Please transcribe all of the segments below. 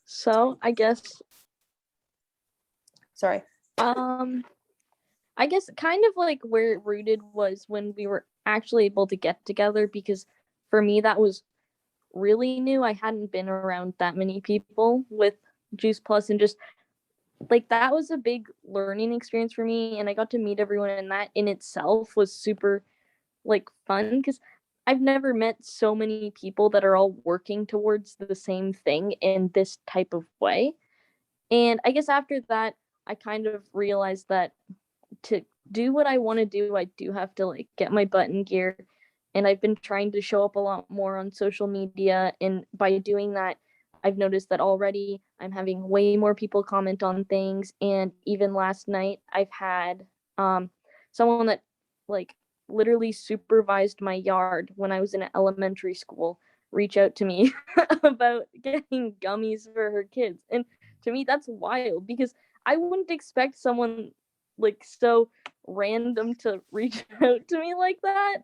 So Sorry. I guess kind of like where it rooted was when we were actually able to get together, because for me that was really new. I hadn't been around that many people with Juice Plus, and just like that was a big learning experience for me, and I got to meet everyone, and that in itself was super like fun, because I've never met so many people that are all working towards the same thing in this type of way. And I guess after that, I kind of realized that to do what I want to do, I do have to like get my butt in gear. And I've been trying to show up a lot more on social media. And by doing that, I've noticed that already I'm having way more people comment on things. And even last night, I've had someone that like literally supervised my yard when I was in elementary school reach out to me about getting gummies for her kids. And to me, that's wild, because I wouldn't expect someone like so random to reach out to me like that.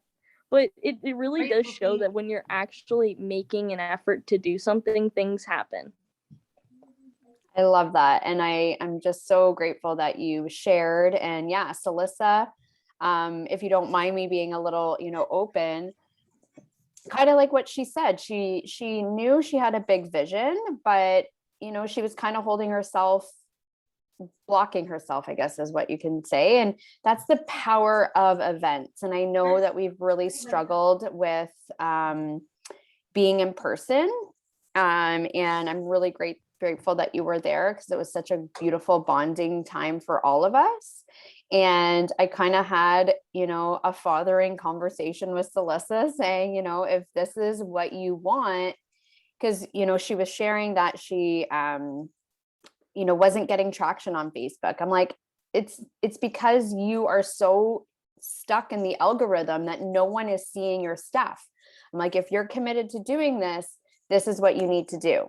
But it really does show that when you're actually making an effort to do something, things happen. I love that. And I'm just so grateful that you shared. And yeah, Celissa, if you don't mind me being a little, open, kind of like what she said, she knew she had a big vision, but she was kind of holding herself, blocking herself, I guess is what you can say. And that's the power of events. And I know that we've really struggled with being in person. And I'm really grateful that you were there, because it was such a beautiful bonding time for all of us. And I kind of had, a fathering conversation with Celissa saying, if this is what you want, because, she was sharing that she, wasn't getting traction on Facebook. I'm like, it's because you are so stuck in the algorithm that no one is seeing your stuff. I'm like, if you're committed to doing this, this is what you need to do.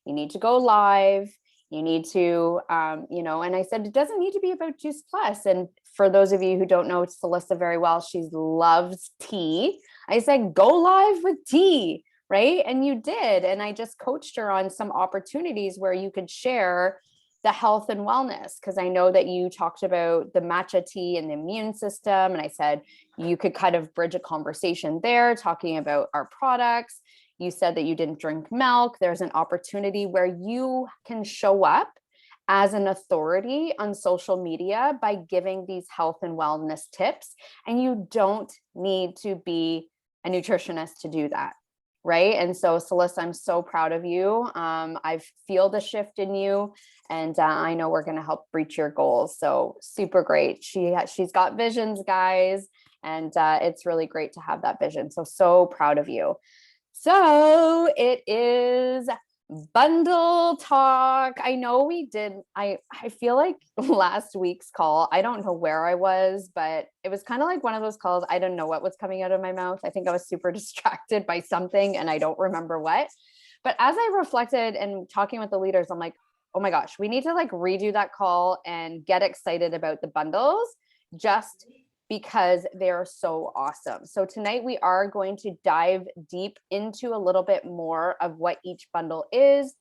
You need to go live. You need to, and I said, it doesn't need to be about Juice Plus. And for those of you who don't know Celissa very well, she loves tea. I said, go live with tea, right? And you did. And I just coached her on some opportunities where you could share the health and wellness, because I know that you talked about the matcha tea and the immune system. And I said, you could kind of bridge a conversation there talking about our products. You said that you didn't drink milk. There's an opportunity where you can show up as an authority on social media by giving these health and wellness tips. And you don't need to be a nutritionist to do that. Right. And so, Celissa, I'm so proud of you. I feel the shift in you, and I know we're going to help reach your goals. So super great. She's got visions, guys. And it's really great to have that vision. So proud of you. So it is bundle talk. I know we did. I feel like last week's call, I don't know where I was, but it was kind of like one of those calls. I don't know what was coming out of my mouth. I think I was super distracted by something and I don't remember what. But as I reflected and talking with the leaders, I'm like, oh my gosh, we need to like redo that call and get excited about the bundles, just because they are so awesome. So tonight we are going to dive deep into a little bit more of what each bundle is,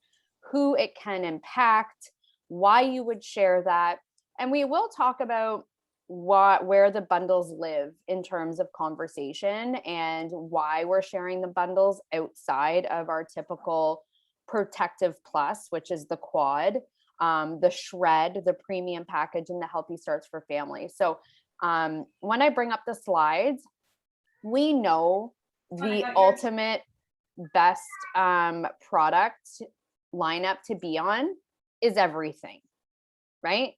who it can impact, why you would share that. And we will talk about where the bundles live in terms of conversation, and why we're sharing the bundles outside of our typical Protective Plus, which is the quad, the shred, the premium package, and the Healthy Starts for Families. So when I bring up the slides, we know the ultimate best product lineup to be on is everything, right?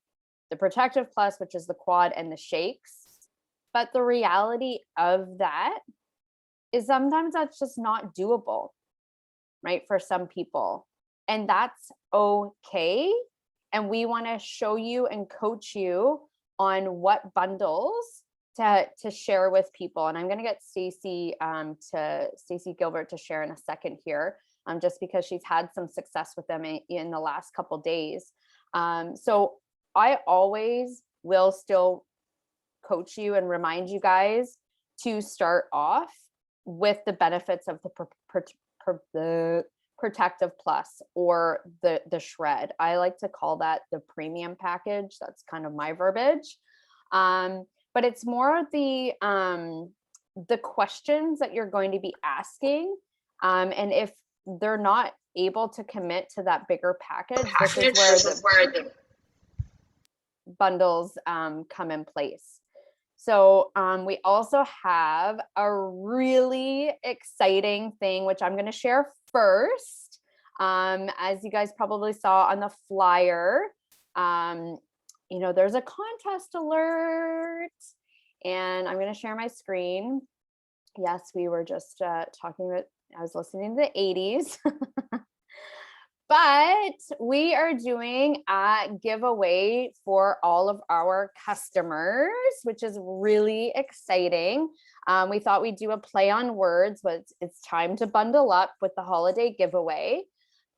The Protective Plus, which is the quad, and the shakes. But the reality of that is sometimes that's just not doable, right? For some people. And that's okay. And we want to show you and coach you on what bundles to share with people. And I'm going to get Stacy Gilbert to share in a second here, just because she's had some success with them in the last couple of days. So I always will still coach you and remind you guys to start off with the benefits of the Protective Plus or the Shred. I like to call that the premium package. That's kind of my verbiage. But it's more the questions that you're going to be asking. And if they're not able to commit to that bigger package, this is where the bundles come in place. So we also have a really exciting thing, which I'm going to share first. As you guys probably saw on the flyer, you know, there's a contest alert, and I'm going to share my screen. Yes, we were just talking about, I was listening to the 80s. But we are doing a giveaway for all of our customers, which is really exciting. We thought we'd do a play on words, but it's time to bundle up with the holiday giveaway.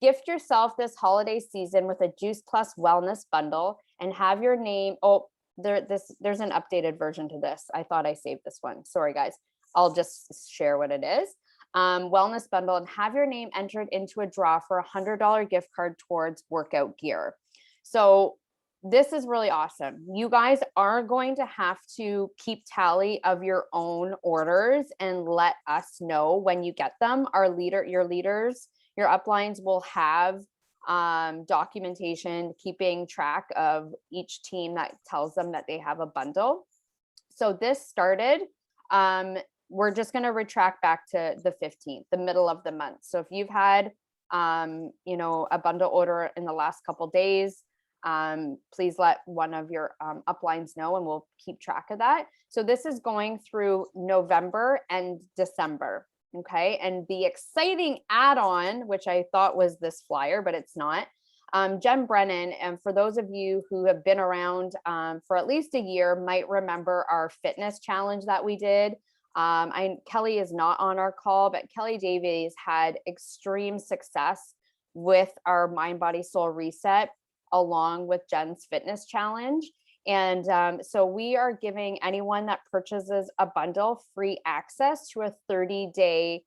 Gift yourself this holiday season with a Juice Plus Wellness Bundle and have your name. Oh, there's an updated version to this. I thought I saved this one. Sorry, guys. I'll just share what it is. Wellness bundle, and have your name entered into a draw for $100 gift card towards workout gear. So this is really awesome. You guys are going to have to keep tally of your own orders and let us know when you get them. Your leaders, your uplines will have documentation keeping track of each team that tells them that they have a bundle. So this started, we're just going to retract back to the 15th, the middle of the month. So if you've had, you know, a bundle order in the last couple days, please let one of your uplines know, and we'll keep track of that. So this is going through November and December. Okay. And the exciting add-on, which I thought was this flyer, but it's not, Jen Brennan, and for those of you who have been around for at least a year, might remember our fitness challenge that we did. Kelly is not on our call, but Kelly Davies had extreme success with our Mind, Body, Soul Reset, along with Jen's fitness challenge. And so we are giving anyone that purchases a bundle free access to a 30-day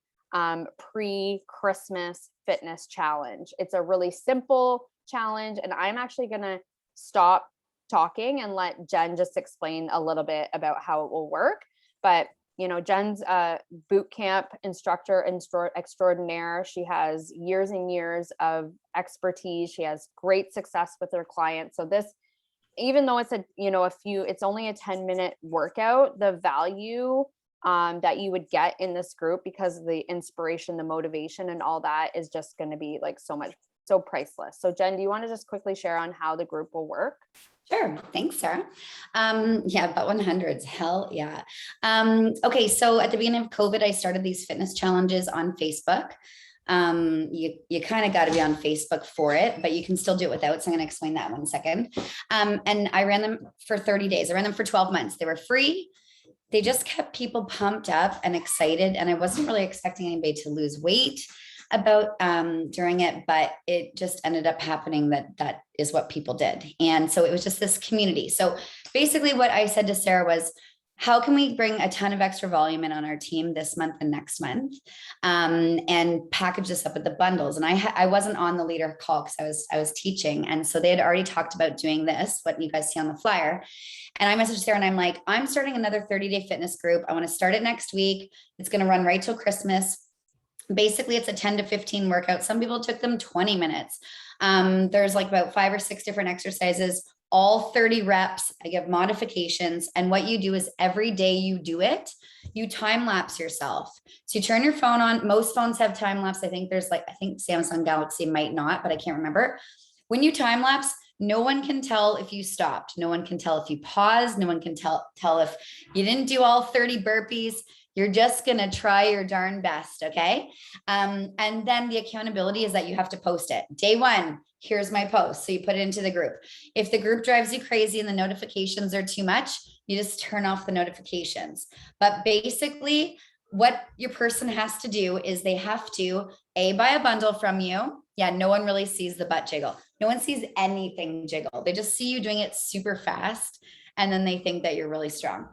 pre-Christmas fitness challenge. It's a really simple challenge, and I'm actually going to stop talking and let Jen just explain a little bit about how it will work. But you know, Jen's a boot camp instructor extraordinaire. She has years and years of expertise. She has great success with her clients. So this, even though it's it's only a 10-minute workout, the value that you would get in this group, because of the inspiration, the motivation, and all that, is just going to be like so priceless. So Jen, do you want to just quickly share on how the group will work? Sure. Thanks, Sarah. Yeah, but 100s. Hell yeah. Okay. So at the beginning of COVID, I started these fitness challenges on Facebook. You kind of got to be on Facebook for it, but you can still do it without. So I'm going to explain that in 1 second. And I ran them for 30 days. I ran them for 12 months. They were free. They just kept people pumped up and excited. And I wasn't really expecting anybody to lose weight about during it, but it just ended up happening that is what people did. And so it was just this community. So basically what I said to Sarah was, how can we bring a ton of extra volume in on our team this month and next month, and package this up with the bundles? And I wasn't on the leader call because I was teaching. And so they had already talked about doing this, what you guys see on the flyer. And I messaged Sarah and I'm like, I'm starting another 30-day fitness group. I want to start it next week. It's going to run right till Christmas. Basically, it's a 10 to 15 workout. Some people took them 20 minutes. There's like about 5 or 6 different exercises, all 30 reps. I give modifications. And what you do is every day you do it, you time lapse yourself. So you turn your phone on. Most phones have time lapse. I think Samsung Galaxy might not, but I can't remember. When you time lapse, no one can tell if you stopped. No one can tell if you paused. No one can tell if you didn't do all 30 burpees. You're just going to try your darn best. Okay. And then the accountability is that you have to post it. Day 1, here's my post. So you put it into the group. If the group drives you crazy and the notifications are too much, you just turn off the notifications. But basically what your person has to do is they have to buy a bundle from you. Yeah. No one really sees the butt jiggle. No one sees anything jiggle. They just see you doing it super fast. And then they think that you're really strong.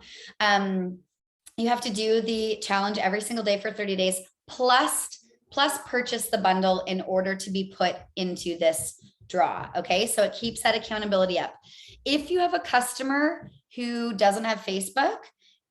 You have to do the challenge every single day for 30 days, plus plus purchase the bundle in order to be put into this draw. Okay. So it keeps that accountability up. If you have a customer who doesn't have Facebook,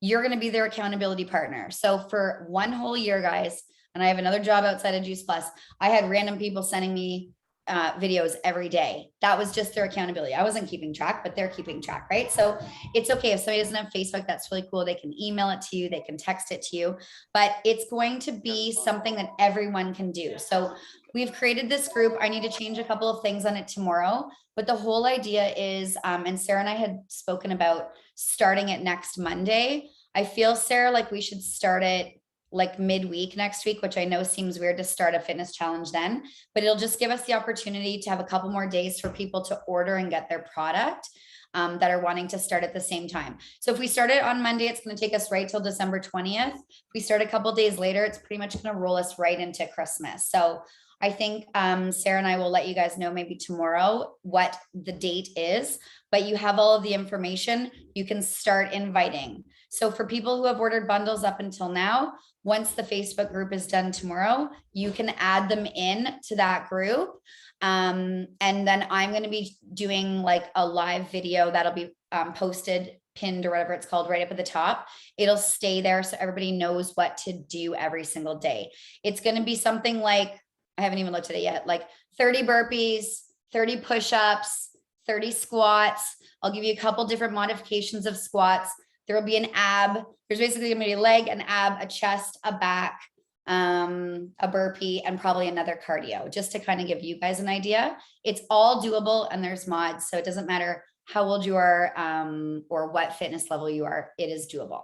you're going to be their accountability partner. So for one whole year, guys, and I have another job outside of Juice Plus, I had random people sending me videos every day. That was just their accountability. I wasn't keeping track, but they're keeping track, right? So it's okay if somebody doesn't have Facebook, that's really cool. They can email it to you, they can text it to you, but it's going to be something that everyone can do. So we've created this group. I need to change a couple of things on it tomorrow, but the whole idea is, and Sarah and I had spoken about starting it next Monday. I feel, Sarah, like we should start it like midweek next week, which I know seems weird to start a fitness challenge then, but it'll just give us the opportunity to have a couple more days for people to order and get their product that are wanting to start at the same time. So if we start it on Monday, it's going to take us right till December 20th. If we start a couple days later, it's pretty much going to roll us right into Christmas. So I think Sarah and I will let you guys know maybe tomorrow what the date is, but you have all of the information. You can start inviting. So for people who have ordered bundles up until now, once the Facebook group is done tomorrow, you can add them in to that group. And then I'm going to be doing like a live video that'll be posted, pinned or whatever it's called right up at the top. It'll stay there so everybody knows what to do every single day. It's going to be something like, I haven't even looked at it yet, like 30 burpees, 30 push-ups, 30 squats. I'll give you a couple different modifications of squats. There will be an ab. There's basically going to be a leg, an ab, a chest, a back, a burpee, and probably another cardio, just to kind of give you guys an idea. It's all doable and there's mods. So it doesn't matter how old you are or what fitness level you are, it is doable.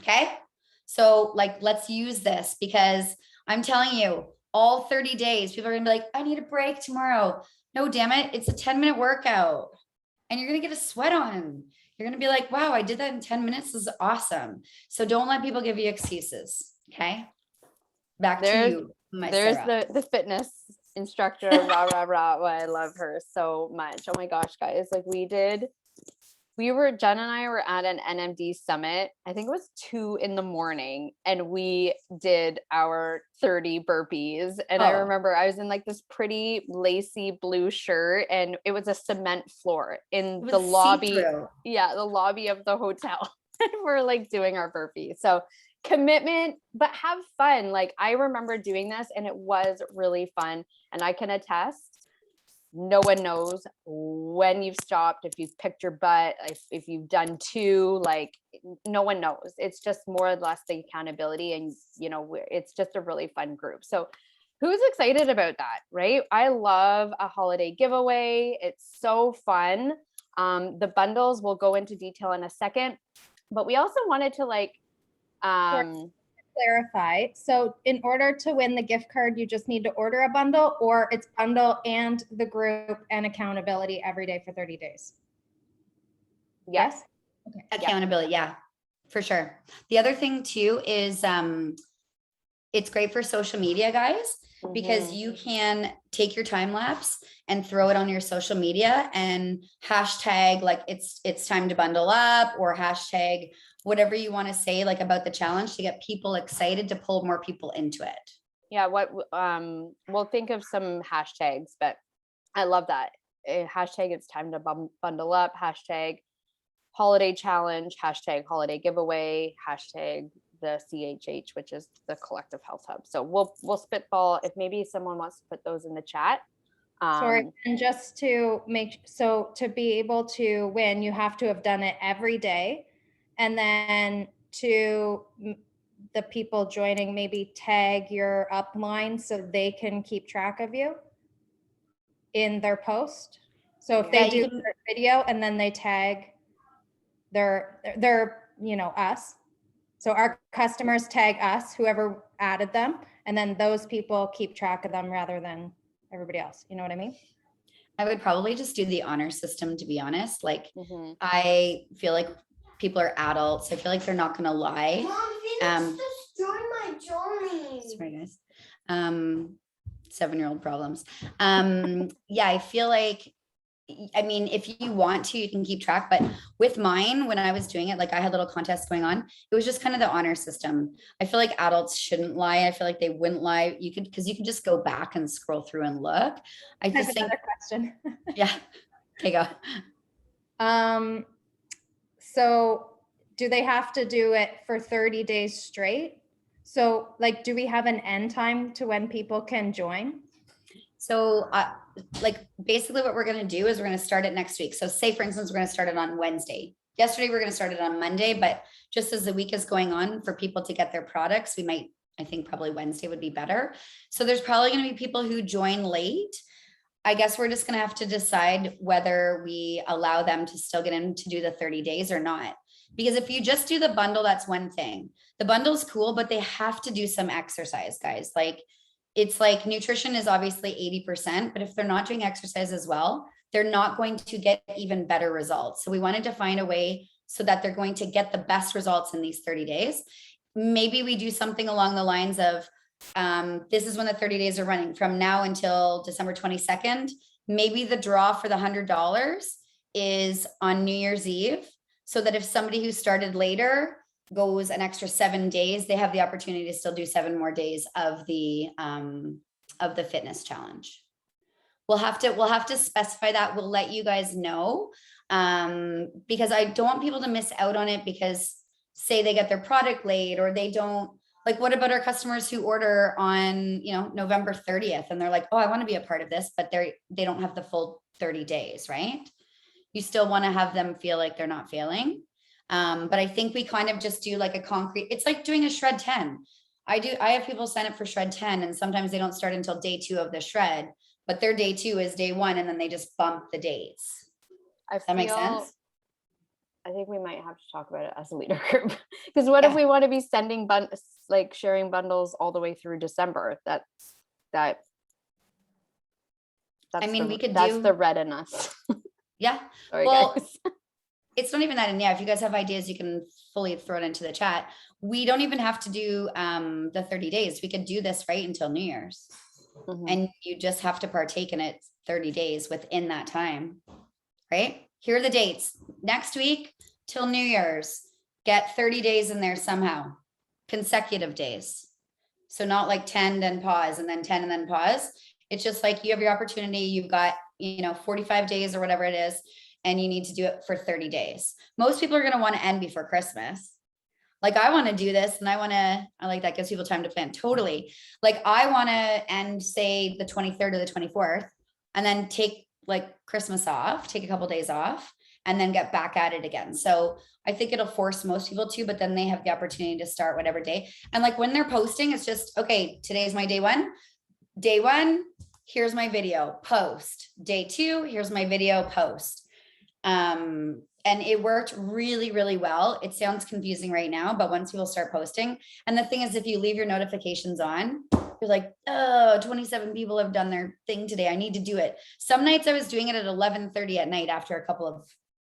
Okay. So like, let's use this because I'm telling you, all 30 days, people are going to be like, I need a break tomorrow. No, damn it. It's a 10-minute workout and you're going to get a sweat on. You're going to be like, wow, I did that in 10 minutes. This is awesome. So don't let people give you excuses. Okay. Back to you. There's Sarah. the fitness instructor, rah, rah, rah. Well, I love her so much. Oh my gosh, guys. Like Jen and I were at an NMD summit. I think it was 2 a.m. and we did our 30 burpees. And I remember I was in like this pretty lacy blue shirt and it was a cement floor in the lobby. See-through. Yeah. The lobby of the hotel. And we're like doing our burpees. So commitment, but have fun. Like I remember doing this and it was really fun. And I can attest, no one knows when you've stopped, if you've picked your butt, if you've done 2, like no one knows. It's just more or less the accountability and, you know, it's just a really fun group. So who's excited about that, right? I love a holiday giveaway. It's so fun. The bundles, we'll go into detail in a second, but we also wanted to like, clarify. So in order to win the gift card, you just need to order a bundle, or it's bundle and the group and accountability every day for 30 days. yes. Okay. Accountability. Yeah, for sure. The other thing too is it's great for social media, guys, because you can take your time lapse and throw it on your social media and hashtag like it's time to bundle up, or hashtag whatever you want to say like about the challenge to get people excited to pull more people into it. Yeah, we'll think of some hashtags, but I love that. Hashtag it's time to bundle up, hashtag holiday challenge, hashtag holiday giveaway, hashtag the CHH, which is the Collective Health Hub. So we'll spitball if maybe someone wants to put those in the chat. Sorry, and just to to be able to win, you have to have done it every day. And then to the people joining, maybe tag your upline so they can keep track of you in their post. So if they do their video and then they tag their us. So our customers tag us, whoever added them, and then those people keep track of them rather than everybody else. You know what I mean? I would probably just do the honor system, to be honest. Like I feel like people are adults. I feel like they're not going to lie. Mom, just join my Johnny. Sorry, guys. 7-year-old problems. Yeah, I feel like I mean, if you want to, you can keep track, but with mine, when I was doing it, like I had little contests going on, it was just kind of the honor system. I feel like adults shouldn't lie. I feel like they wouldn't lie. You could, because you can just go back and scroll through and look. I I have just think, another question. yeah. Okay, go. So do they have to do it for 30 days straight? So like, do we have an end time to when people can join? So like basically what we're going to do is we're going to start it next week. So say for instance, we're going to start it on Wednesday. Yesterday, we're going to start it on Monday, but just as the week is going on for people to get their products, we might, I think probably Wednesday would be better. So there's probably going to be people who join late. I guess we're just going to have to decide whether we allow them to still get in to do the 30 days or not. Because if you just do the bundle, that's one thing. The bundle's cool, but they have to do some exercise, guys. Like it's like nutrition is obviously 80%, but if they're not doing exercise as well, they're not going to get even better results. So we wanted to find a way so that they're going to get the best results in these 30 days. Maybe we do something along the lines of, this is when the 30 days are running from now until December 22nd. Maybe the draw for the $100 is on New Year's Eve, so that if somebody who started later goes an extra 7 days, they have the opportunity to still do 7 more days of the fitness challenge. We'll have to specify that. We'll let you guys know, because I don't want people to miss out on it because say they get their product late or they don't. Like, what about our customers who order on, you know, November 30th and they're like, oh, I want to be a part of this, but they don't have the full 30 days, right? You still want to have them feel like they're not failing. But I think we kind of just do like a concrete, it's like doing a shred 10. I have people sign up for shred 10 and sometimes they don't start until day 2 of the shred, but their day 2 is day 1 and then they just bump the dates. Does that make sense? I think we might have to talk about it as a leader group, because what if we want to be sending like sharing bundles all the way through December? That's I mean, that's the red in us. Yeah. Sorry, well, guys. It's not even that. And yeah, if you guys have ideas, you can fully throw it into the chat. We don't even have to do the 30 days. We could do this right until New Year's. Mhm. And you just have to partake in it 30 days within that time, right? Here are the dates. Next week till New Year's, get 30 days in there somehow, consecutive days. So not like 10, then pause, and then 10, and then pause. It's just like you have your opportunity. You've got, 45 days or whatever it is, and you need to do it for 30 days. Most people are going to want to end before Christmas. Like I want to do this and I like that gives people time to plan. Totally. Like I want to end say the 23rd or the 24th and then take like Christmas off, take a couple days off and then get back at it again. So I think it'll force most people to, but then they have the opportunity to start whatever day. And like when they're posting, it's just, okay, today's my day 1. Day 1, here's my video, post. Day 2, here's my video, post. And it worked really, really well. It sounds confusing right now, but once people start posting, and the thing is, if you leave your notifications on, you're like, oh, 27 people have done their thing today. I need to do it. Some nights I was doing it at 11:30 at night after a couple of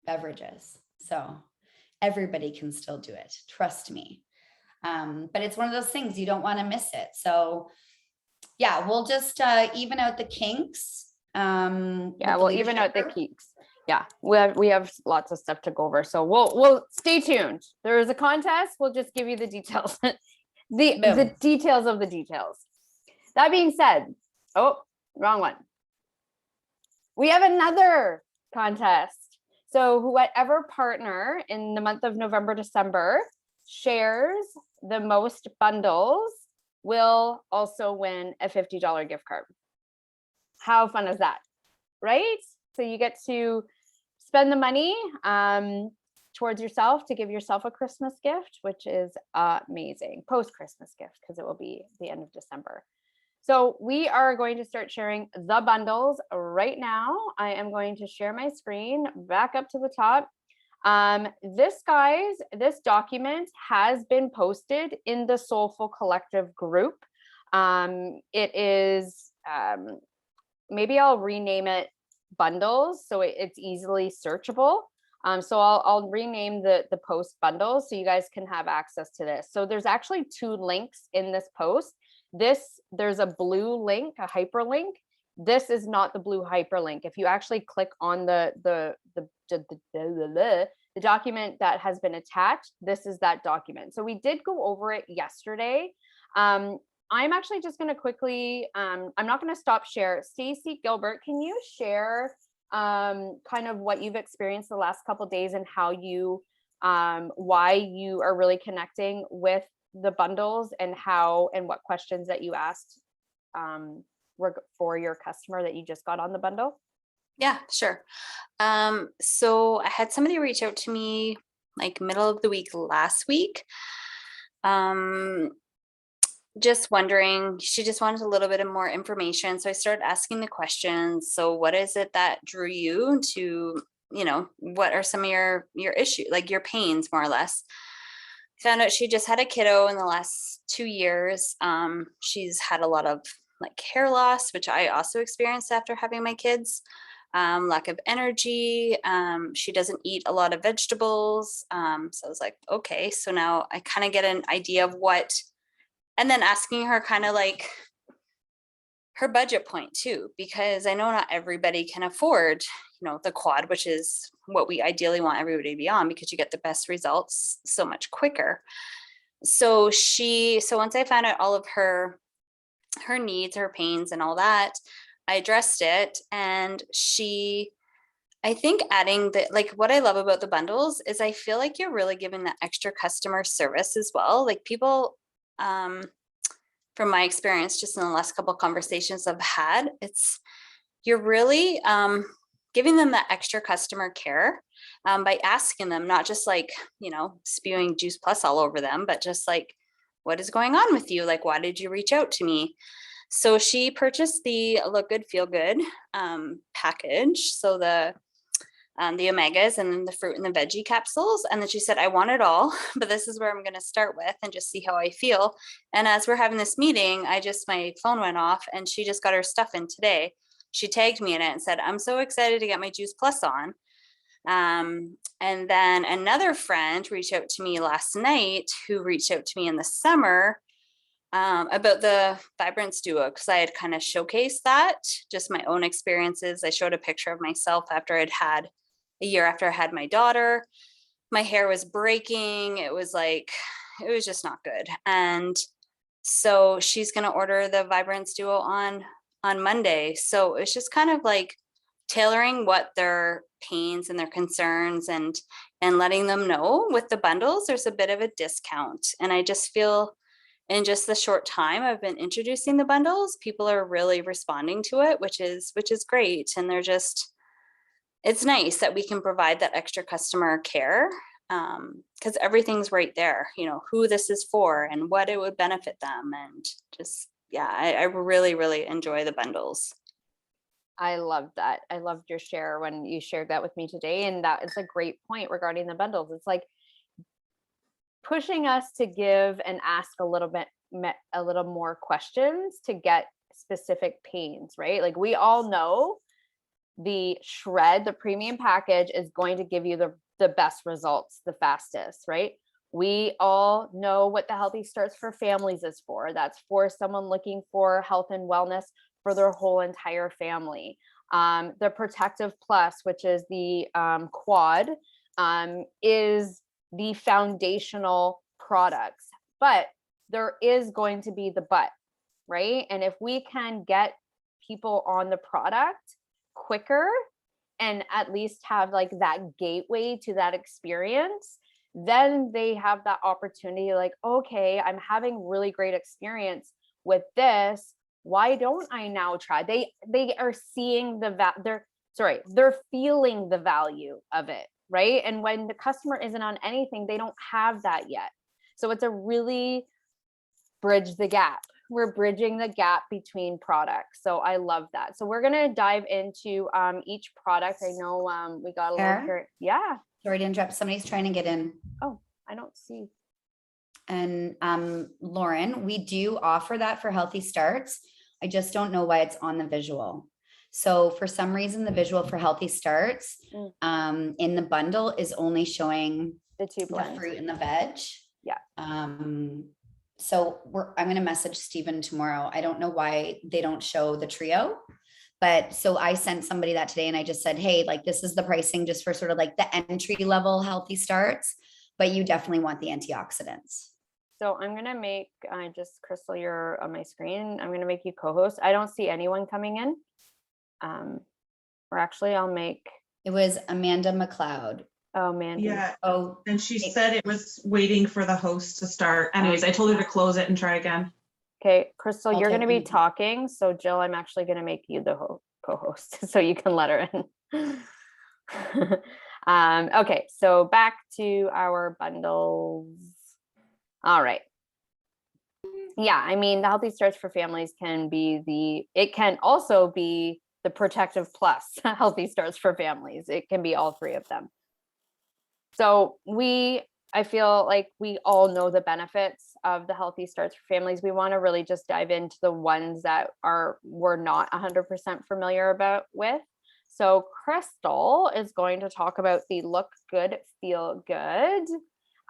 beverages. So everybody can still do it. Trust me. But it's one of those things you don't want to miss it. So yeah, we'll just even out the kinks. Yeah, we'll even out the kinks. Yeah, we have lots of stuff to go over, so we'll stay tuned. There is a contest. We'll just give you the details, the details of the details. That being said, oh, wrong one. We have another contest. So whoever partner in the month of November, December shares the most bundles will also win a $50 gift card. How fun is that, right? So you get to spend the money towards yourself to give yourself a Christmas gift, which is amazing. Post-Christmas gift, because it will be the end of December. So we are going to start sharing the bundles right now. I am going to share my screen back up to the top. This document has been posted in the Soulful Collective group. It is, maybe I'll rename it bundles so it's easily searchable. So I'll rename the post bundles so you guys can have access to this. So there's actually 2 links in this post. There's a blue link, a hyperlink this is not the blue hyperlink. If you actually click on the document that has been attached, this is that document. So we did go over it yesterday. I'm actually just going to quickly, I'm not going to stop share. Stacy Gilbert, can you share kind of what you've experienced the last couple of days and how you, why you are really connecting with the bundles and how, and what questions that you asked for your customer that you just got on the bundle? Yeah, sure. So I had somebody reach out to me like middle of the week last week. Just wondering, she just wanted a little bit of more information. So I started asking the questions. So what is it that drew you to, what are some of your issues, like your pains more or less? Found out she just had a kiddo in the last 2 years. She's had a lot of like hair loss, which I also experienced after having my kids. Lack of energy. She doesn't eat a lot of vegetables. So I was like, okay, so now I kind of get an idea of what, and then asking her kind of like her budget point too, because I know not everybody can afford, the quad, which is what we ideally want everybody to be on because you get the best results so much quicker. So once I found out all of her needs, her pains and all that, I addressed it. And I think adding what I love about the bundles is I feel like you're really giving that extra customer service as well. Like people, from my experience, just in the last couple of conversations I've had, you're really giving them that extra customer care by asking them, not just spewing Juice Plus all over them, but just like, what is going on with you? Like, why did you reach out to me? So she purchased the Look Good, Feel Good package. So the omegas and then the fruit and the veggie capsules. And then she said, I want it all, but this is where I'm going to start with and just see how I feel. And as we're having this meeting, my phone went off and she just got her stuff in today. She tagged me in it and said, I'm so excited to get my Juice Plus on. And then another friend reached out to me last night who reached out to me in the summer about the Vibrance Duo, because I had kind of showcased that, just my own experiences. I showed a picture of myself after a year after I had my daughter. My hair was breaking. It was just not good. And so she's going to order the Vibrance Duo on Monday. So it's just kind of like tailoring what their pains and their concerns and letting them know with the bundles, there's a bit of a discount. And I just feel in just the short time I've been introducing the bundles, people are really responding to it, which is great. And it's nice that we can provide that extra customer care because everything's right there, who this is for and what it would benefit them. And just, yeah, I really, really enjoy the bundles. I love that. I loved your share when you shared that with me today. And that is a great point regarding the bundles. It's like pushing us to give and ask a little more questions to get specific pains, right? Like we all know the Shred, the premium package, is going to give you the best results the fastest, right? We all know what the Healthy Starts for Families is for. That's for someone looking for health and wellness for their whole entire family. The Protective Plus, which is the quad, is the foundational products, but there is going to be the but, right? And if we can get people on the product quicker and at least have like that gateway to that experience, then they have that opportunity like, okay, I'm having really great experience with this. Why don't I now try? They are seeing they're feeling the value of it, right? And when the customer isn't on anything, they don't have that yet. So it's a really bridge the gap. We're bridging the gap between products. So I love that. So we're going to dive into each product. I know we got a little here. Yeah. Sorry to interrupt. Somebody's trying to get in. Oh, I don't see. And Lauren, we do offer that for Healthy Starts. I just don't know why it's on the visual. So for some reason, the visual for Healthy Starts in the bundle is only showing the two blends, the fruit and the veg. Yeah. So I'm going to message Stephen tomorrow. I don't know why they don't show the trio, But so I sent somebody that today and I just said, hey, like this is the pricing just for sort of like the entry level healthy starts, but you definitely want the antioxidants. So I'm gonna make, just Crystal, you're on my screen. I'm gonna make you co-host. I don't see anyone coming in. Or actually I'll make, It was Amanda McLeod. oh man. Yeah, Oh, and she said it was waiting for the host to start. Anyways, I told her to close it and try again. Okay, Crystal, I'll you're type gonna be in. talking. So Jill, I'm actually gonna make you the co-host so you can let her in. Okay, so back to our bundles. All right. Yeah, I mean, the Healthy Starts for Families can be it can also be the Protective Plus Healthy Starts for Families. It can be all three of them. So I feel like we all know the benefits of the Healthy Starts for Families. We want to really just dive into the ones that we're not 100% familiar with. So Crystal is going to talk about the Look Good, Feel Good.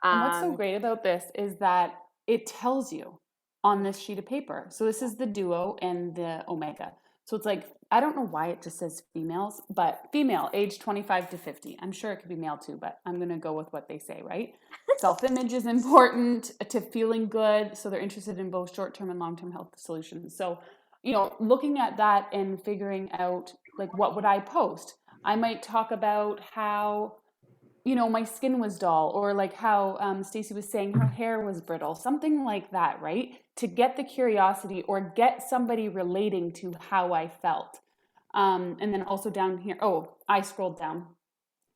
And what's so great about this is that it tells you on this sheet of paper. So this is the Duo and the Omega. So it's like, I don't know why it just says females, but female, age 25 to 50. I'm sure it could be male too, but I'm going to go with what they say, right? Self-image is important to feeling good. So they're interested in both short-term and long-term health solutions. So, looking at that and figuring out, like, what would I post? I might talk about how, my skin was dull, or like how Stacey was saying her hair was brittle, something like that, right? To get the curiosity or get somebody relating to how I felt. And then also down here, I scrolled down.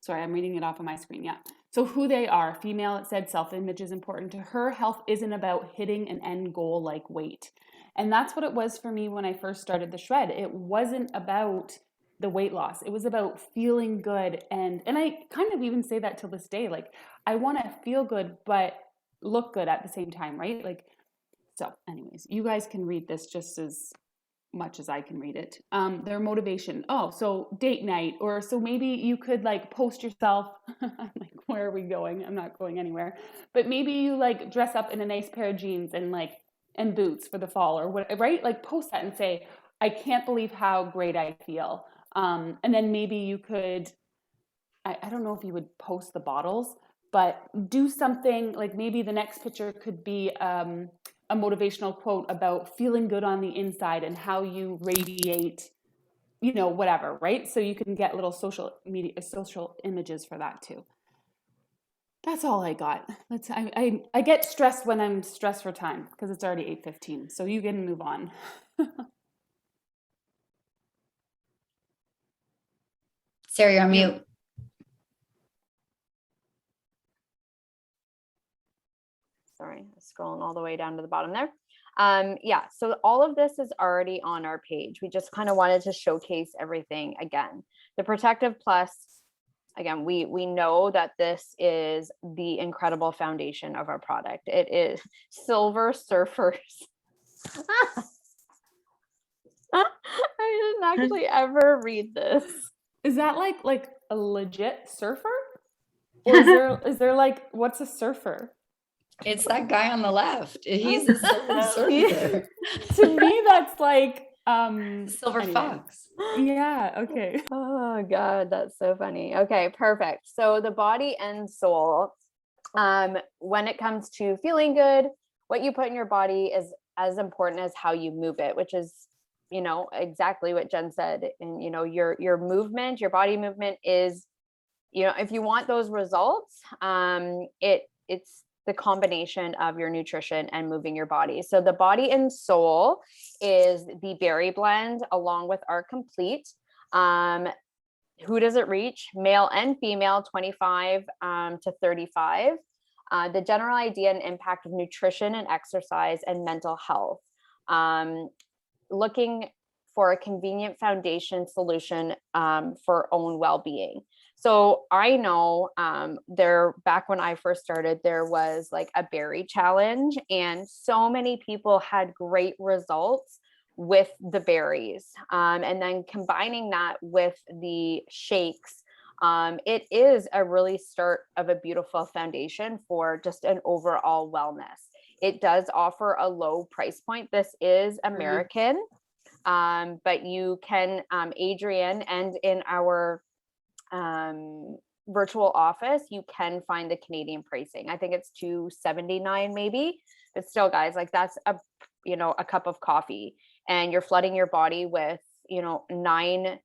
Sorry, I'm reading it off of my screen. Yeah. So who they are, female, it said self-image is important to her. Health isn't about hitting an end goal like weight. And that's what it was for me when I first started the shred. It wasn't about the weight loss. It was about feeling good. And I kind of even say that to this day, like I want to feel good, but look good at the same time, right? Like, so anyways, you guys can read this just as much as I can read it. Their motivation. Oh, so date night, or so maybe you could like post yourself. I'm like, where are we going? I'm not going anywhere. But maybe you like dress up in a nice pair of jeans and boots for the fall or what, right? Like post that and say, I can't believe how great I feel. And then maybe you could, I don't know if you would post the bottles, but do something like maybe the next picture could be a motivational quote about feeling good on the inside and how you radiate, whatever, right? So you can get little social images for that too. That's all I got. I get stressed when I'm stressed for time because it's already 8:15. So you can move on. Sarah, you're on mute. Sorry, scrolling all the way down to the bottom there. Yeah, so all of this is already on our page. We just kind of wanted to showcase everything again. The Protective Plus, again, we know that this is the incredible foundation of our product. It is Silver Surfers. I didn't actually ever read this. Is that like a legit surfer? Or is there like, what's a surfer? It's that guy on the left. He's a silver surfer. To me, that's like Silver anyway. fox. Yeah, okay. Oh God, that's so funny. Okay, perfect. So the body and soul, when it comes to feeling good, what you put in your body is as important as how you move it, which is, exactly what Jen said. And, your movement, your body movement is, if you want those results, it's the combination of your nutrition and moving your body. So the body and soul is the berry blend along with our complete. Who does it reach? Male and female, 25 to 35. The general idea and impact of nutrition and exercise and mental health. Looking for a convenient foundation solution for own well-being. So I know back when I first started, there was like a berry challenge, and so many people had great results with the berries. And then combining that with the shakes, it is a really start of a beautiful foundation for just an overall wellness. It does offer a low price point. This is American. But you can, Adrian, and in our virtual office, you can find the Canadian pricing. I think it's $2.79 maybe, but still, guys, like that's a cup of coffee, and you're flooding your body with 9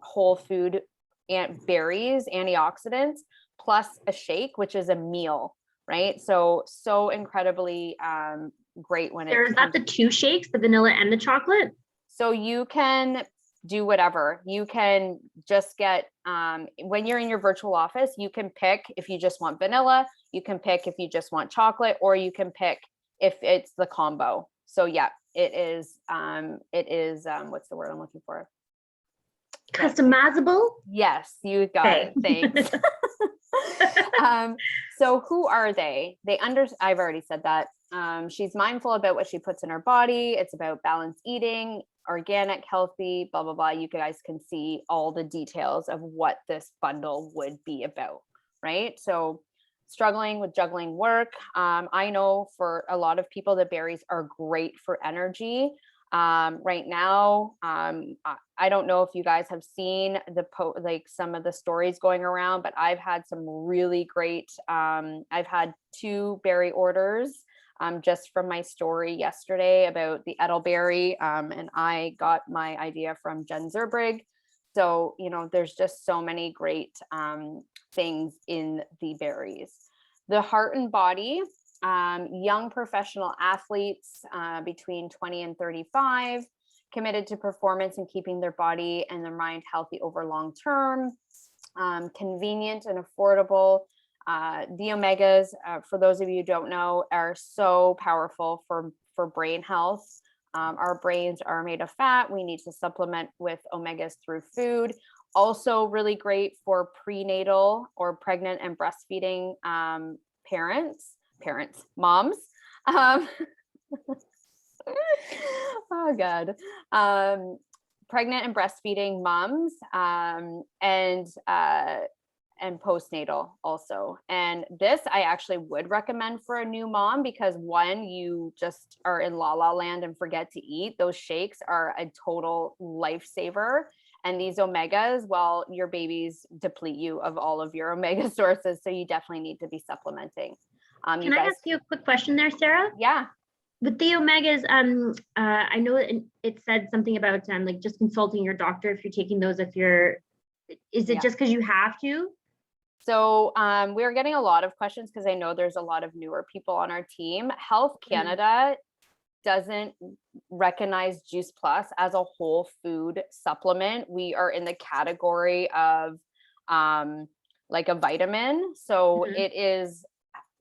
whole food and berries, antioxidants, plus a shake, which is a meal, right? So incredibly great when Is that the 2 shakes, the vanilla and the chocolate? So you can do whatever. You can just get, when you're in your virtual office, you can pick if you just want vanilla, you can pick if you just want chocolate, or you can pick if it's the combo. So yeah, it is, what's the word I'm looking for? Customizable? Yes, you got it. Thanks. So who are they? I've already said that. She's mindful about what she puts in her body. It's about balanced eating, organic, healthy, blah, blah, blah. You guys can see all the details of what this bundle would be about, right? So struggling with juggling work. I know for a lot of people, the berries are great for energy. Right now, I don't know if you guys have seen like some of the stories going around, but I've had some really great, I've had 2 berry orders just from my story yesterday about the Edelberry, and I got my idea from Jen Zerbrig. So, there's just so many great things in the berries. The Heart and Body, young professional athletes between 20 and 35, committed to performance and keeping their body and their mind healthy over long term, convenient and affordable. The omegas, for those of you who don't know, are so powerful for brain health. Our brains are made of fat. We need to supplement with omegas through food. Also really great for prenatal or pregnant and breastfeeding moms. Oh God. Pregnant and breastfeeding moms, and postnatal also. And this I actually would recommend for a new mom, because one, you just are in la la land and forget to eat. Those shakes are a total lifesaver. And these omegas, well, your babies deplete you of all of your omega sources. So you definitely need to be supplementing. Can I ask you a quick question there, Sarah? Yeah. With the omegas, I know it said something about like just consulting your doctor if you're taking those, is it just because you have to? So we're getting a lot of questions because I know there's a lot of newer people on our team. Health Canada doesn't recognize Juice Plus as a whole food supplement. We are in the category of like a vitamin. So it is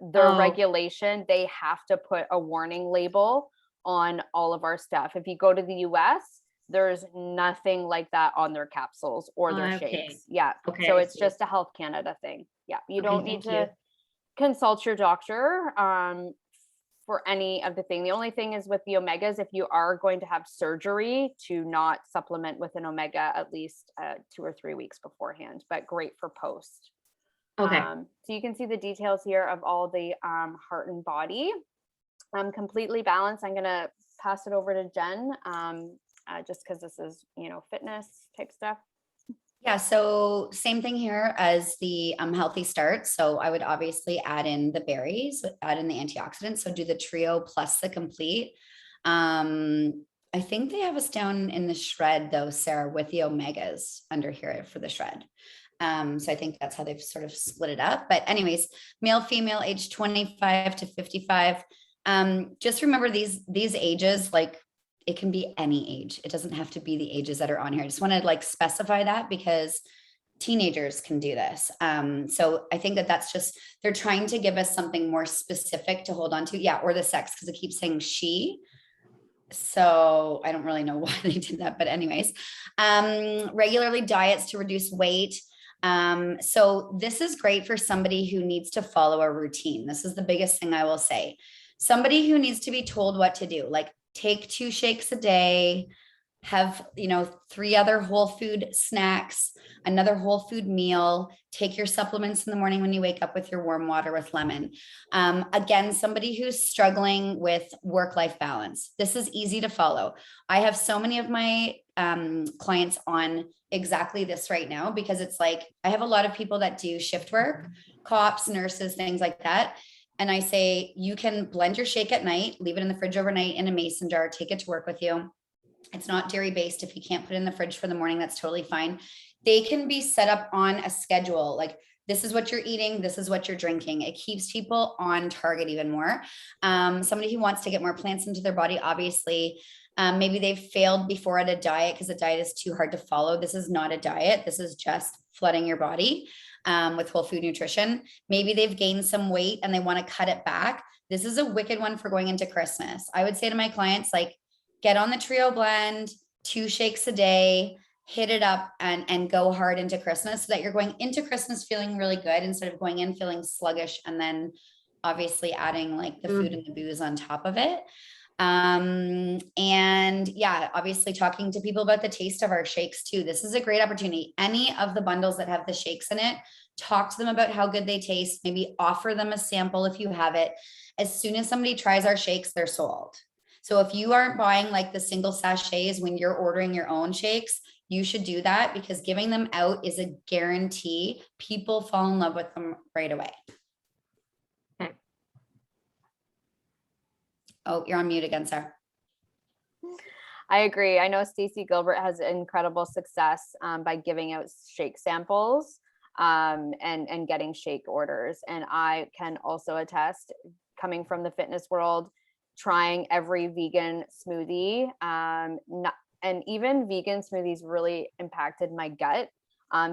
their regulation. They have to put a warning label on all of our stuff. If you go to the US, there's nothing like that on their capsules or their shakes. Yeah. Okay, So it's just a Health Canada thing. Yeah. You don't need to consult your doctor for any of the thing. The only thing is with the omegas, if you are going to have surgery, to not supplement with an omega at least 2 or 3 weeks beforehand, but great for post. Okay. So you can see the details here of all the Heart and Body. Completely balanced. I'm going to pass it over to Jen, just because this is, fitness type stuff. Yeah, so same thing here as the Healthy Start. So I would obviously add in the berries, add in the antioxidants. So do the trio plus the complete. I think they have us down in the shred though, Sarah, with the omegas under here for the shred. So I think that's how they've sort of split it up. But anyways, male, female, age 25 to 55. Just remember these ages, like it can be any age. It doesn't have to be the ages that are on here. I just want to like specify that because teenagers can do this. So I think that's just, they're trying to give us something more specific to hold on to. Yeah. Or the sex, because it keeps saying she. So I don't really know why they did that, but anyways, regularly diets to reduce weight. So this is great for somebody who needs to follow a routine. This is the biggest thing I will say. Somebody who needs to be told what to do, like take 2 shakes a day, have, 3 other whole food snacks, another whole food meal, take your supplements in the morning when you wake up with your warm water with lemon. Again, somebody who's struggling with work-life balance. This is easy to follow. I have so many of my clients on exactly this right now, because it's like, I have a lot of people that do shift work, cops, nurses, things like that. And I say, you can blend your shake at night, leave it in the fridge overnight in a mason jar, take it to work with you. It's not dairy based. If you can't put it in the fridge for the morning, that's totally fine. They can be set up on a schedule. Like, this is what you're eating, this is what you're drinking. It keeps people on target even more. Somebody who wants to get more plants into their body, obviously, maybe they've failed before at a diet because a diet is too hard to follow. This is not a diet. This is just flooding your body with whole food nutrition. Maybe they've gained some weight and they want to cut it back. This is a wicked one for going into Christmas. I would say to my clients, like, get on the Trio Blend, 2 shakes a day, hit it up and go hard into Christmas, so that you're going into Christmas feeling really good instead of going in feeling sluggish and then obviously adding like the food and the booze on top of it. And yeah, obviously talking to people about the taste of our shakes too. This is a great opportunity. Any of the bundles that have the shakes in it, talk to them about how good they taste, maybe offer them a sample if you have it. As soon as somebody tries our shakes, they're sold. So if you aren't buying like the single sachets when you're ordering your own shakes, you should do that, because giving them out is a guarantee. People fall in love with them right away. Okay. Oh, you're on mute again, Sarah. I agree. I know Stacey Gilbert has incredible success by giving out shake samples and getting shake orders. And I can also attest, coming from the fitness world, trying every vegan smoothie, and even vegan smoothies really impacted my gut.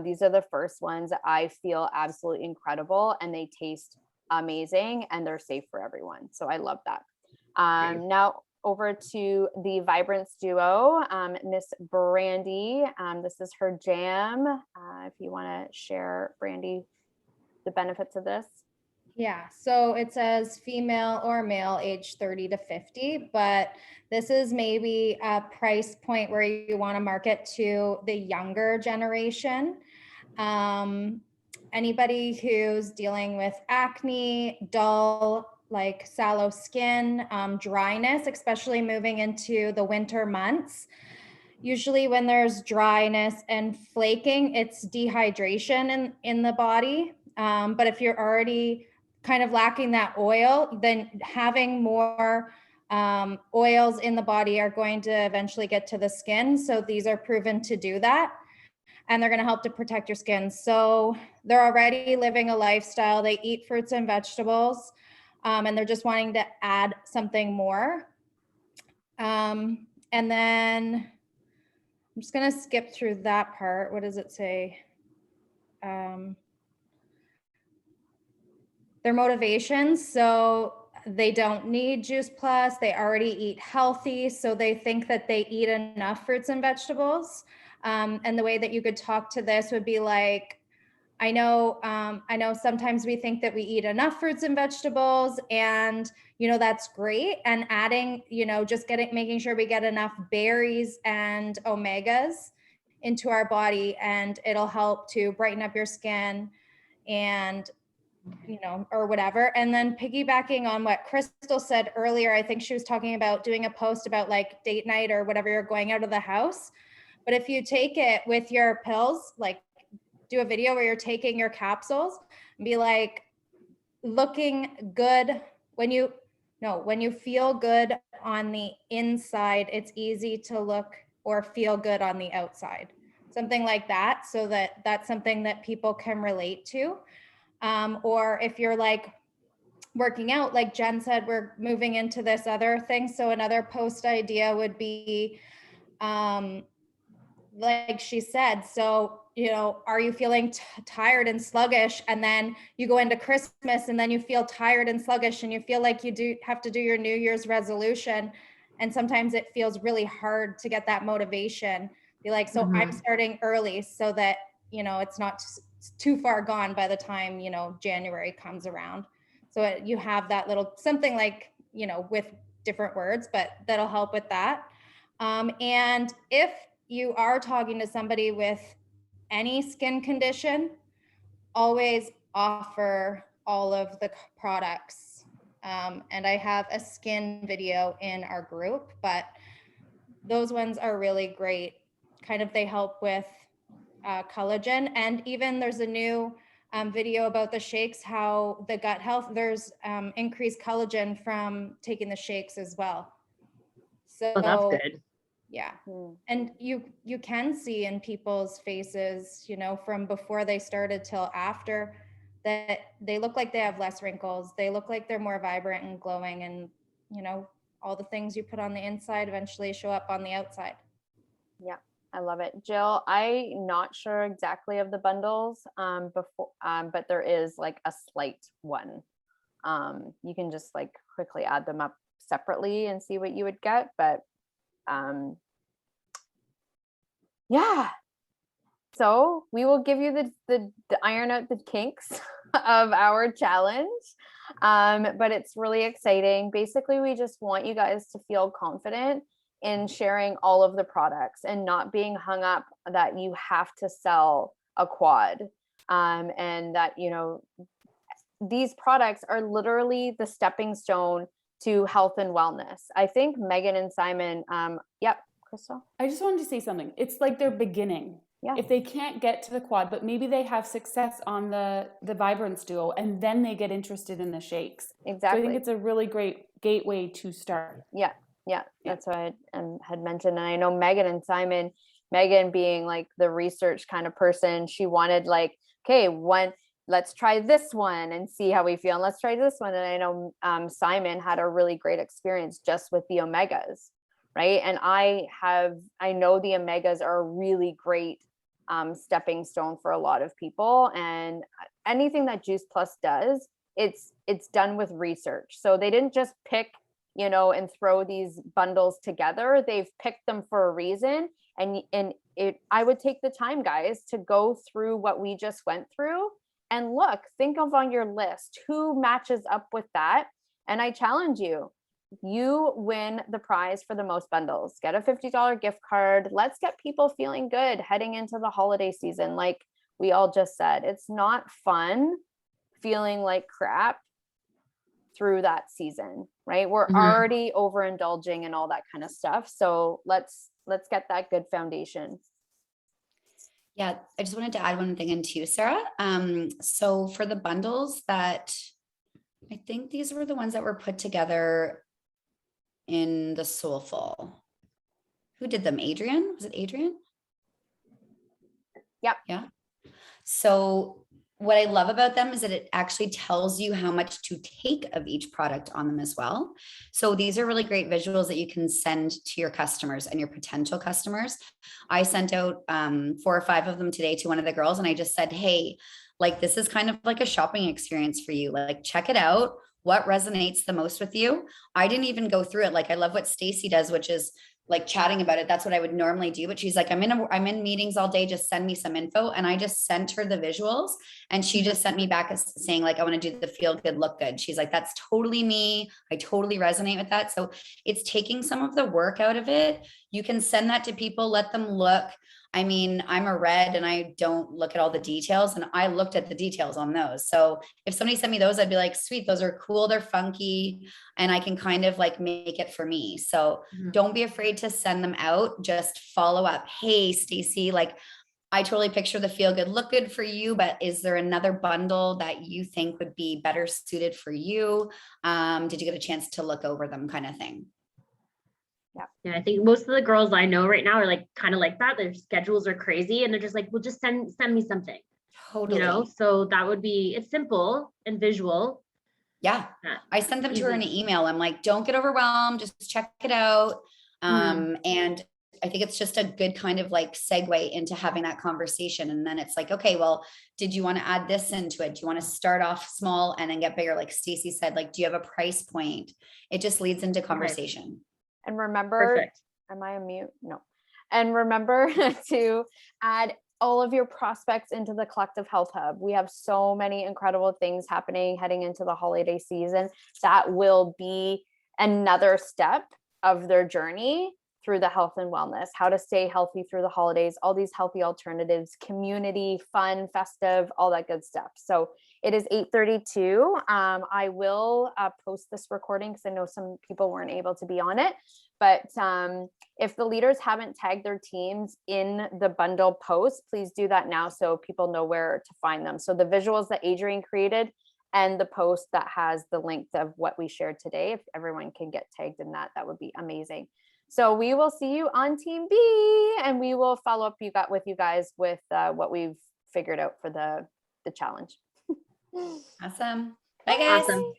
These are the first ones that I feel absolutely incredible, and they taste amazing and they're safe for everyone. So I love that. Now over to the Vibrance duo, Miss Brandy. This is her jam. If you want to share, Brandy, the benefits of this. Yeah, so it says female or male age 30 to 50, but this is maybe a price point where you want to market to the younger generation. Anybody who's dealing with acne, dull, like sallow skin, dryness, especially moving into the winter months. Usually when there's dryness and flaking, it's dehydration in the body. But if you're already kind of lacking that oil, then having more oils in the body are going to eventually get to the skin. So these are proven to do that. And they're going to help to protect your skin. So they're already living a lifestyle. They eat fruits and vegetables, and they're just wanting to add something more. And then I'm just going to skip through that part. What does it say? Their motivations. So they don't need Juice Plus. They already eat healthy. So they think that they eat enough fruits and vegetables. And the way that you could talk to this would be like, I know sometimes we think that we eat enough fruits and vegetables, and, that's great. And adding, just making sure we get enough berries and omegas into our body, and it'll help to brighten up your skin and, or whatever. And then piggybacking on what Crystal said earlier, I think she was talking about doing a post about like date night or whatever, you're going out of the house. But if you take it with your pills, like do a video where you're taking your capsules and be like looking good when you feel good on the inside, it's easy to look or feel good on the outside. Something like that. So that's something that people can relate to. Or if you're like working out, like Jen said, we're moving into this other thing. So another post idea would be, like she said, so, are you feeling tired and sluggish? And then you go into Christmas and then you feel tired and sluggish and you feel like you do have to do your New Year's resolution. And sometimes it feels really hard to get that motivation. Be like, so I'm starting early so that, it's not too far gone by the time, January comes around. So you have that little something like, with different words, but that'll help with that. And if you are talking to somebody with any skin condition, always offer all of the products. And I have a skin video in our group, but those ones are really great. Kind of, they help with collagen. And even there's a new video about the shakes, how the gut health, there's increased collagen from taking the shakes as well. So Oh, that's good. yeah. And you can see in people's faces, you know, from before they started till after, that they look like they have less wrinkles. They look like they're more vibrant and glowing, and, you know, all the things you put on the inside eventually show up on the outside. Yeah, I love it. Jill, I'm not sure exactly of the bundles but there is like a slight one. You can just like quickly add them up separately and see what you would get. But yeah. So we will give you the iron out the kinks of our challenge. But it's really exciting. Basically, we just want you guys to feel confident in sharing all of the products and not being hung up that you have to sell a quad. And that, you know, these products are literally the stepping stone to health and wellness. I think Megan and Simon, yep, Crystal. I just wanted to say something. It's like their beginning. Yeah. If they can't get to the quad, but maybe they have success on the Vibrance Duo, and then they get interested in the shakes. Exactly. So I think it's a really great gateway to start. Yeah. That's what I had mentioned. And I know Megan and Simon, Megan being like the research kind of person, she wanted like, okay, let's try this one and see how we feel. And let's try this one. And I know Simon had a really great experience just with the omegas, right? And I know the omegas are a really great stepping stone for a lot of people. And anything that Juice Plus does, it's done with research. So they didn't just pick, you know, and throw these bundles together. They've picked them for a reason. And I would take the time, guys, to go through what we just went through and look, think of on your list who matches up with that. And I challenge you, you win the prize for the most bundles. Get a $50 gift card. Let's get people feeling good heading into the holiday season. Like we all just said, it's not fun feeling like crap through that season, right? We're already overindulging and all that kind of stuff. So let's get that good foundation. Yeah, I just wanted to add one thing in too, Sarah. So for the bundles that, I think these were the ones that were put together in the Soulful. Who did them? Adrian? Was it Adrian? Yep. Yeah. So what I love about them is that it actually tells you how much to take of each product on them as well. So these are really great visuals that you can send to your customers and your potential customers. I sent out 4 or 5 of them today to one of the girls, and I just said, hey, like, this is kind of like a shopping experience for you. Like, check it out. What resonates the most with you? I didn't even go through it. Like, I love what Stacy does, which is like chatting about it. That's what I would normally do. But she's like, I'm in meetings all day. Just send me some info. And I just sent her the visuals, and she just sent me back saying like, I want to do the feel good, look good. She's like, that's totally me. I totally resonate with that. So it's taking some of the work out of it. You can send that to people, let them look. I mean, I'm a red and I don't look at all the details, and I looked at the details on those. So if somebody sent me those, I'd be like, sweet, those are cool. They're funky, and I can kind of like make it for me. So don't be afraid to send them out. Just follow up. Hey, Stacy, like, I totally picture the feel good, look good for you, but is there another bundle that you think would be better suited for you? Did you get a chance to look over them, kind of thing? Yeah, I think most of the girls I know right now are like kind of like that. Their schedules are crazy, and they're just like, well, just send me something. Totally. You know, so that would be, it's simple and visual. Yeah. I sent them to her in an email. I'm like, don't get overwhelmed, just check it out. And I think it's just a good kind of like segue into having that conversation. And then it's like, okay, well, did you want to add this into it? Do you want to start off small and then get bigger? Like Stacy said, like, do you have a price point? It just leads into conversation. And remember, Perfect. Am I on mute? No. And remember to add all of your prospects into the Collective Health Hub. We have so many incredible things happening heading into the holiday season that will be another step of their journey through the health and wellness, how to stay healthy through the holidays, all these healthy alternatives, community, fun, festive, all that good stuff. So it is 8:32. I will post this recording because I know some people weren't able to be on it. But if the leaders haven't tagged their teams in the bundle post, please do that now so people know where to find them. So the visuals that Adrienne created and the post that has the link of what we shared today, if everyone can get tagged in that, that would be amazing. So we will see you on Team B, and we will follow up with you guys with what we've figured out for the challenge. Awesome. Bye, guys. Awesome.